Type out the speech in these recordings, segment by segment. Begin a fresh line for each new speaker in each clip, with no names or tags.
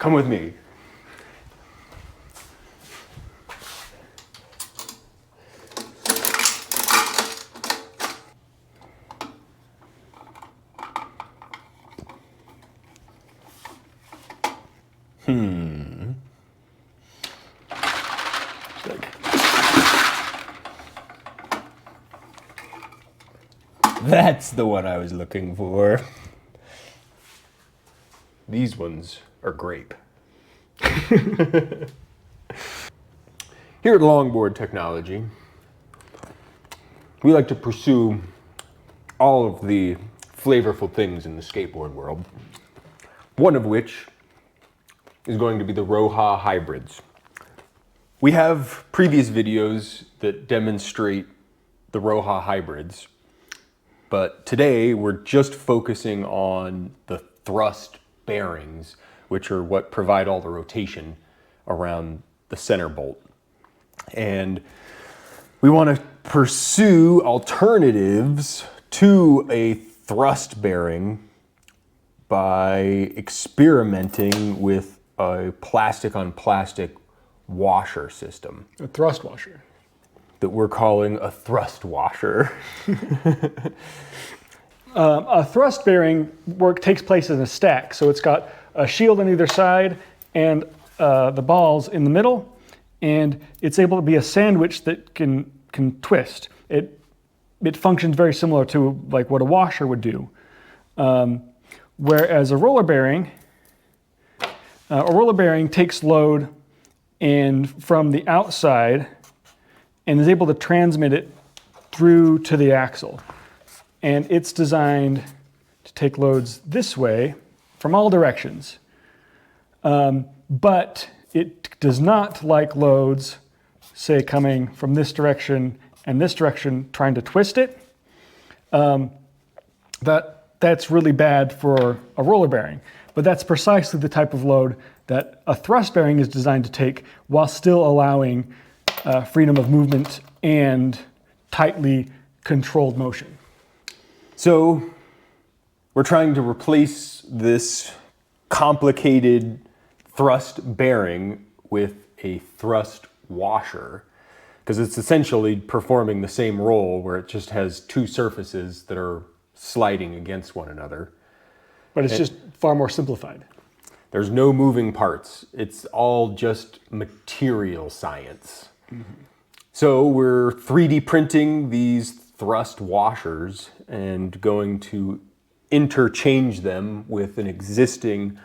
Come with me. That's the one I was looking for. These ones are grape. Here at Longboard Technology, we like to pursue all of the flavorful things in the skateboard world, one of which is going to be the Rojas hybrids. We have previous videos that demonstrate the Rojas hybrids, but today we're just focusing on the thrust bearings, which are what provide all the rotation around the center bolt. And we want to pursue alternatives to a thrust bearing by experimenting with a plastic on plastic washer system.
A thrust washer.
That we're calling a thrust washer.
A thrust bearing takes place in a stack. So it's got a shield on either side and the balls in the middle, and it's able to be a sandwich that can twist. It functions very similar to like what a washer would do. Whereas a roller bearing takes load and from the outside and is able to transmit it through to the axle. And it's designed to take loads this way from all directions. But it does not like loads, say, coming from this direction and this direction, trying to twist it. That's really bad for a roller bearing. But that's precisely the type of load that a thrust bearing is designed to take while still allowing freedom of movement and tightly controlled motion.
So we're trying to replace this complicated thrust bearing with a thrust washer, because it's essentially performing the same role where it just has two surfaces that are sliding against one another.
But it's just far more simplified.
There's no moving parts. It's all just material science. Mm-hmm. So we're 3D printing these thrust washers and going to interchange them with an existing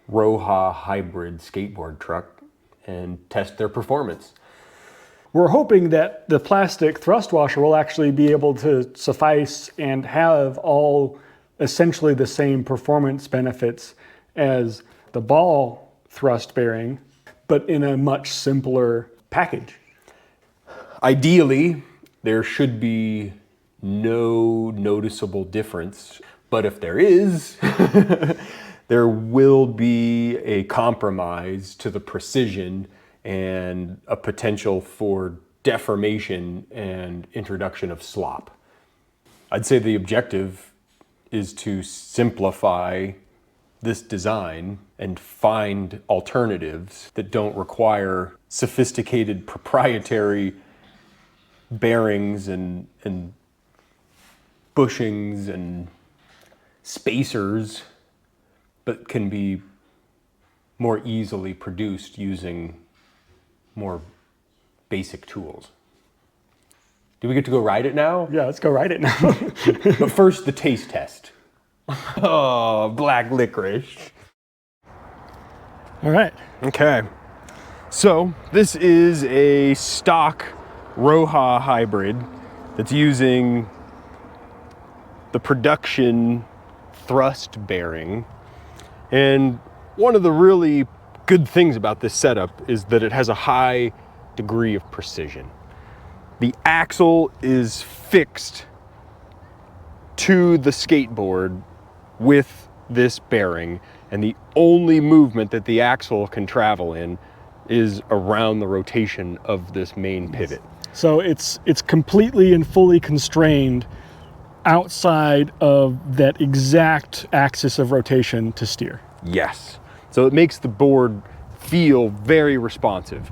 Rojas hybrid skateboard truck and test their performance.
We're hoping that the plastic thrust washer will actually be able to suffice and have all essentially the same performance benefits as the ball thrust bearing, but in a much simpler package.
Ideally, there should be no noticeable difference, but if there is, there will be a compromise to the precision and a potential for deformation and introduction of slop. I'd say the objective is to simplify this design and find alternatives that don't require sophisticated proprietary bearings and bushings and spacers, but can be more easily produced using more basic tools. Do we get to go ride it now?
Yeah, let's go ride it now.
But first, the taste test. Oh, black licorice.
All right.
Okay. So this is a stock Rojas hybrid that's using the production thrust bearing. And one of the really good things about this setup is that it has a high degree of precision. The axle is fixed to the skateboard with this bearing, and the only movement that the axle can travel in is around the rotation of this main pivot.
So it's completely and fully constrained outside of that exact axis of rotation to steer.
Yes. So it makes the board feel very responsive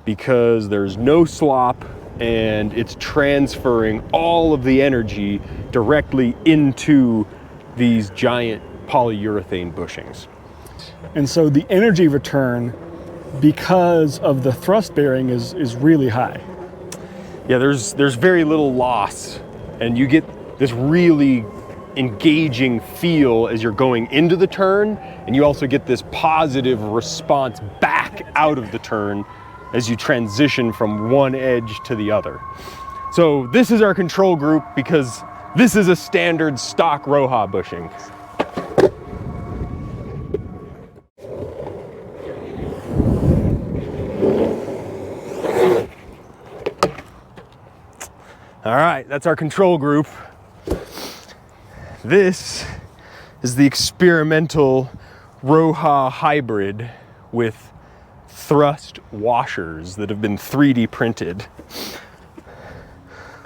because there's no slop and it's transferring all of the energy directly into these giant polyurethane bushings.
And so the energy return, because of the thrust bearing, is really high.
Yeah, there's very little loss, and you get this really engaging feel as you're going into the turn, and you also get this positive response back out of the turn as you transition from one edge to the other. So this is our control group because this is a standard stock Rojas bushing. All right, that's our control group. This is the experimental Rojas hybrid with thrust washers that have been 3D printed.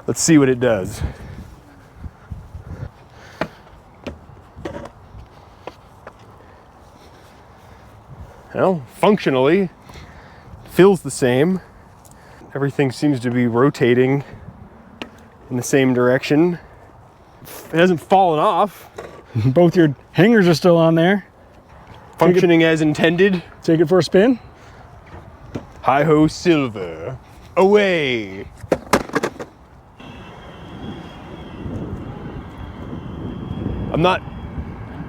Let's see what it does. Well, functionally, feels the same. Everything seems to be rotating in the same direction. It hasn't fallen off.
Both your hangers are still on there.
Functioning as intended.
Take it for a spin.
Hi-ho silver, away. I'm not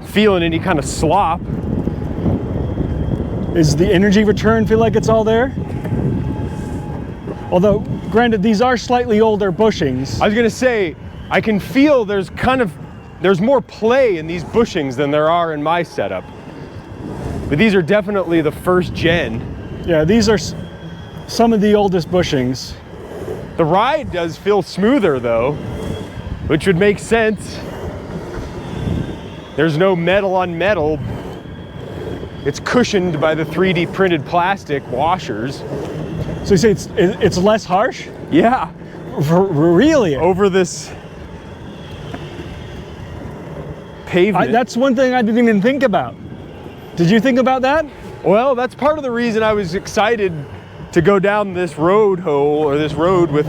feeling any kind of slop.
Does the energy return feel like it's all there? Although, granted, these are slightly older bushings.
I was gonna say, I can feel there's more play in these bushings than there are in my setup. But these are definitely the first gen.
Yeah, these are some of the oldest bushings.
The ride does feel smoother though, which would make sense. There's no metal on metal. It's cushioned by the 3D printed plastic washers.
So you say it's less harsh?
Yeah.
Really?
Over this pavement.
That's one thing I didn't even think about. Did you think about that?
Well, that's part of the reason I was excited to go down this road hole or this road with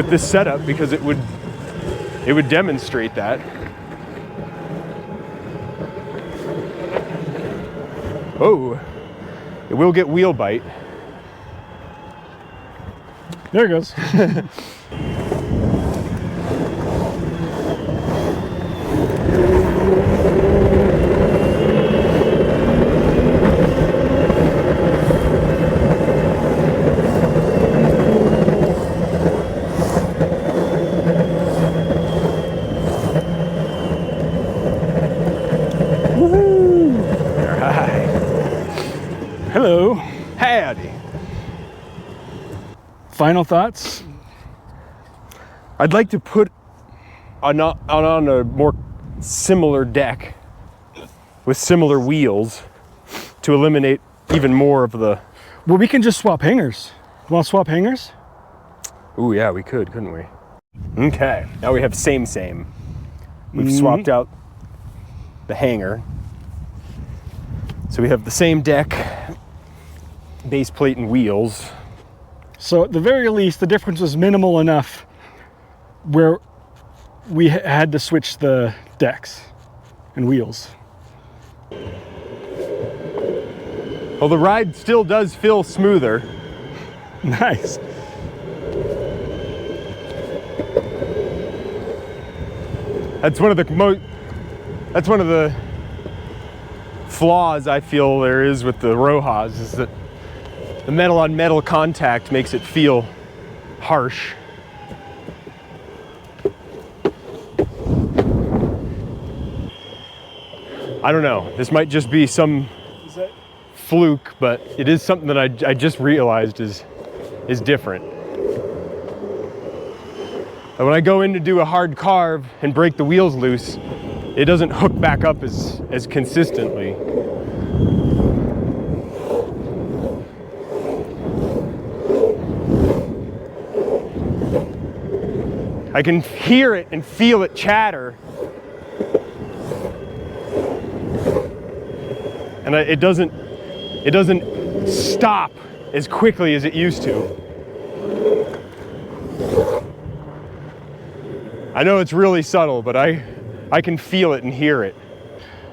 this setup, because it would demonstrate that. Oh, it will get wheel bite.
There it goes. Hello.
Howdy.
Final thoughts?
I'd like to put on a more similar deck with similar wheels to eliminate even more of the...
Well, we can just swap hangers. Want to swap hangers?
Ooh, yeah, we could, couldn't we? Okay, now we have same. We've swapped out the hanger. So we have the same deck, base plate and wheels.
So at the very least, the difference was minimal enough where we had to switch the decks and wheels.
Well, the ride still does feel smoother.
Nice.
That's one of the flaws I feel there is with the Rojas, is that the metal on metal contact makes it feel harsh. I don't know, this might just be some fluke, but it is something that I just realized is different. And when I go in to do a hard carve and break the wheels loose, it doesn't hook back up as consistently. I can hear it and feel it chatter.
and it doesn't stop as quickly as it used to. I know it's really subtle, but I can feel it and hear it.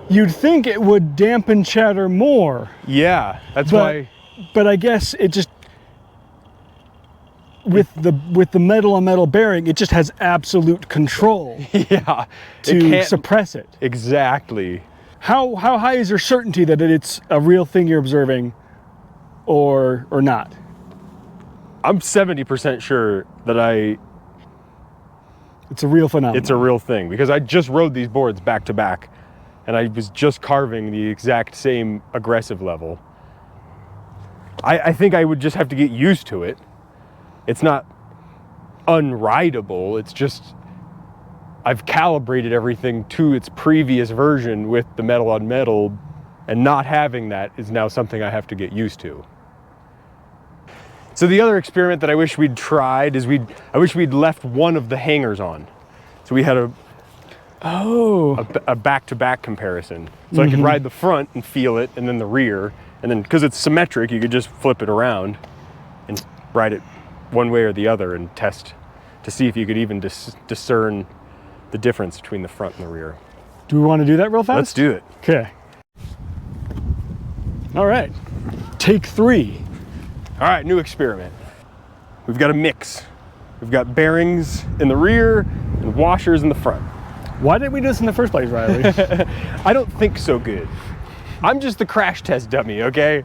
You'd think it would dampen chatter more.
Yeah, that's
but,
why.
But I guess it just, with the metal on metal bearing, it just has absolute control
Yeah,
to suppress it.
Exactly.
How high is your certainty that it's a real thing you're observing, or not?
I'm 70% sure that
it's a real phenomenon.
It's a real thing, because I just rode these boards back to back, and I was just carving the exact same aggressive level. I think I would just have to get used to it. It's not unrideable, it's just I've calibrated everything to its previous version with the metal on metal, and not having that is now something I have to get used to. So the other experiment that I wish we'd tried is I wish we'd left one of the hangers on. So we had a back-to-back comparison. So I could ride the front and feel it, and then the rear, and then because it's symmetric, you could just flip it around and ride it one way or the other and test to see if you could even discern the difference between the front and the rear.
Do we want to do that real fast?
Let's do it.
Okay. All right. Take 3.
All right, new experiment. We've got a mix. We've got bearings in the rear and washers in the front.
Why did we do this in the first place, Riley?
I don't think so good. I'm just the crash test dummy, okay?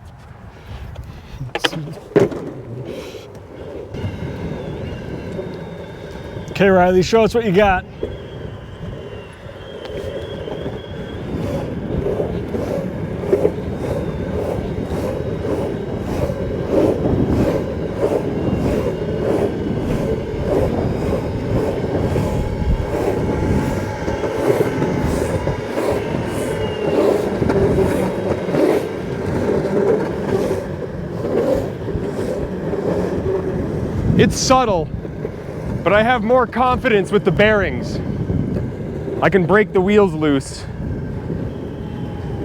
Okay, Riley, show us what you got.
It's subtle, but I have more confidence with the bearings. I can break the wheels loose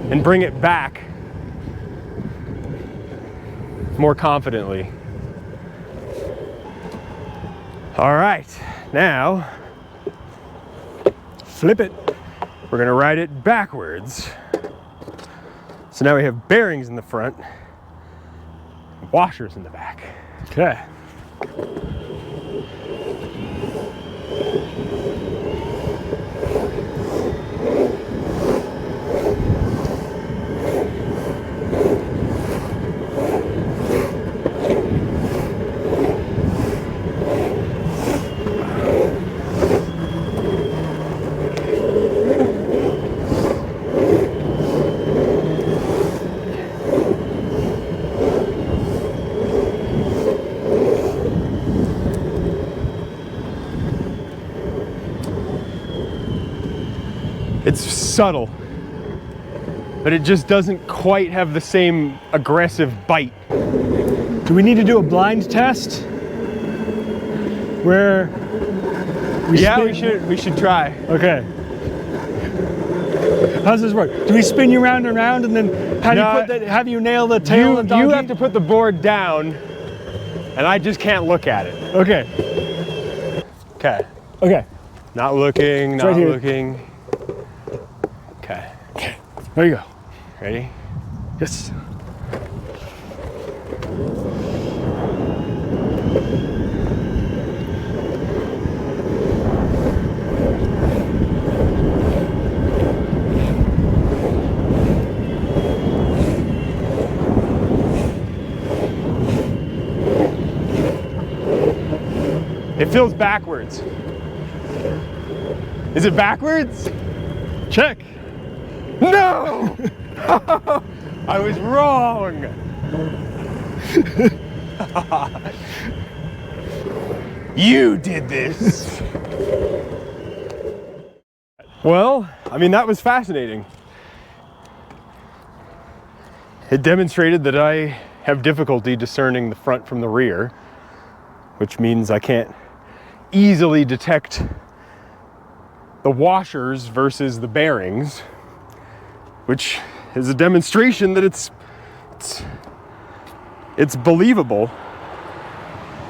and bring it back more confidently. All right, now
Flip it.
we're gonna ride it backwards. So now we have bearings in the front, washers in the back.
Okay.
It's subtle, but it just doesn't quite have the same aggressive bite.
Do we need to do a blind test? Where
we should try.
Okay. How does this work? Do we spin you round and round, and then have you nail the tail and
You have to put the board down, and I just can't look at it.
Okay.
Okay.
Okay.
Not looking, not
right here.
looking. Okay.
Okay. There you go.
Ready?
Yes.
It feels backwards. Is it backwards?
Check.
No! I was wrong. You did this. Well, I mean, that was fascinating. It demonstrated that I have difficulty discerning the front from the rear, which means I can't easily detect the washers versus the bearings, which is a demonstration that it's believable.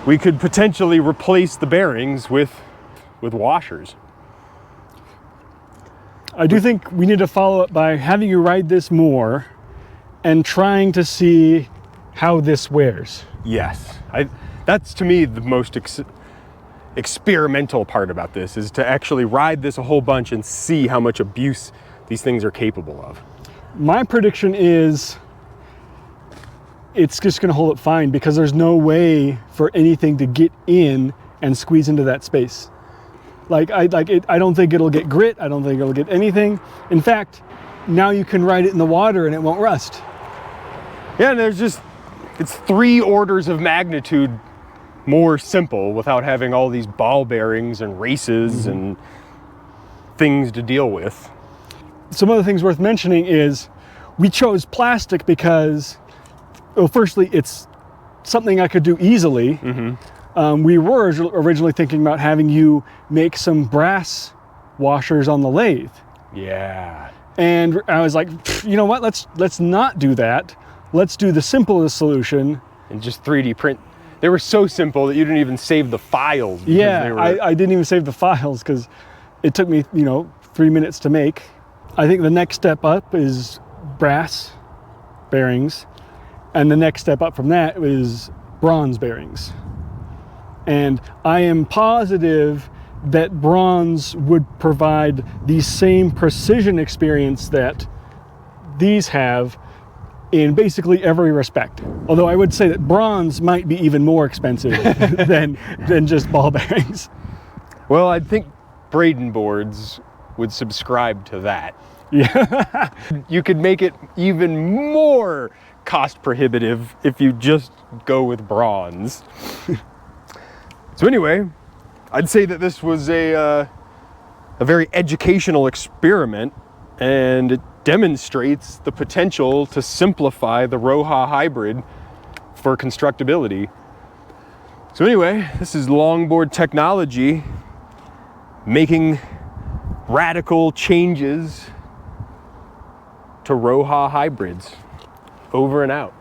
We could potentially replace the bearings with washers.
I do think we need to follow up by having you ride this more and trying to see how this wears.
Yes, that's to me the most experimental part about this, is to actually ride this a whole bunch and see how much abuse these things are capable of.
My prediction is it's just going to hold up fine, because there's no way for anything to get in and squeeze into that space. I don't think it'll get grit. I don't think it'll get anything. In fact, now you can ride it in the water and it won't rust.
Yeah, and it's 3 orders of magnitude more simple without having all these ball bearings and races and things to deal with.
Some other things worth mentioning is we chose plastic because, well, firstly, it's something I could do easily. We were originally thinking about having you make some brass washers on the lathe.
Yeah.
And I was like, you know what, let's not do that. Let's do the simplest solution.
And just 3D print. They were so simple that you didn't even save the files.
Yeah, I didn't even save the files because it took me, 3 minutes to make. I think the next step up is brass bearings. And the next step up from that is bronze bearings. And I am positive that bronze would provide the same precision experience that these have in basically every respect. Although I would say that bronze might be even more expensive than just ball bearings.
Well, I think Braden boards would subscribe to that.
Yeah.
You could make it even more cost prohibitive if you just go with bronze. So anyway, I'd say that this was a very educational experiment, and it demonstrates the potential to simplify the Rojas hybrid for constructability. So anyway, this is Longboard technology making radical changes to Rojas hybrids. Over and out.